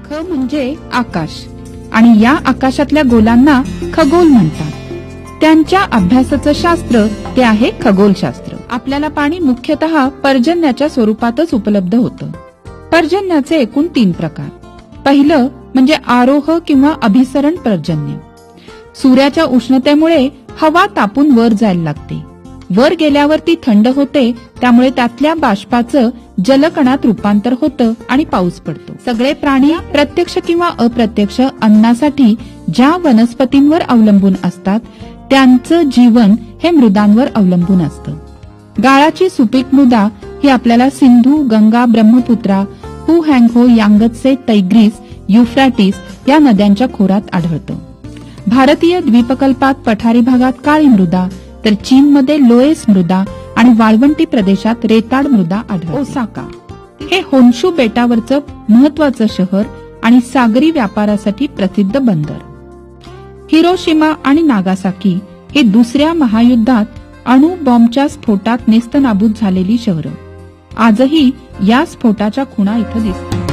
ख म्हणजे आकाश आणि या आकाशातल्या गोलांना खगोल म्हणतात. त्यांच्या अभ्यासाचं शास्त्र ते आहे खगोलशास्त्र. आपल्याला पाणी मुख्यतः पर्जन्याच्या स्वरूपातच उपलब्ध होतं. पर्जन्याचे एकूण 3 प्रकार. पहिलं म्हणजे आरोह किंवा अभिसरण पर्जन्य. सूर्याच्या उष्णतेमुळे हवा तापून वर जायला लागते. वर गेल्यावर ती थंड होते, त्यामुळे त्यातल्या बाष्पाचं जलकणात रूपांतर होतं आणि पाऊस पडतो. सगळे प्राणी प्रत्यक्ष किंवा अप्रत्यक्ष अन्नासाठी ज्या वनस्पतींवर अवलंबून असतात त्यांचं जीवन हे मृदांवर अवलंबून असतं. गाळाची सुपीक मृदा ही आपल्याला सिंधू, गंगा, ब्रह्मपुत्रा, हुहँगहो, यांगत्से, तैग्रीस, युफ्राटिस या नद्यांच्या खोऱ्यात आढळतं. भारतीय द्वीपकल्पात पठारी भागात काळी मृदा, तर चीनमध्ये लोएस मृदा आणि वाळवंटी प्रदेशात रेताड मृदा आढळते. ओसाका हे होन्शू बेटावरचं महत्वाचं शहर आणि सागरी व्यापारासाठी प्रसिद्ध बंदर. हिरोशिमा आणि नागासाकी हे दुसऱ्या महायुद्धात अणुबॉम्बच्या स्फोटात नेस्तनाबूत झालेली शहरं. आजही या स्फोटाच्या खुणा इथं दिसतात.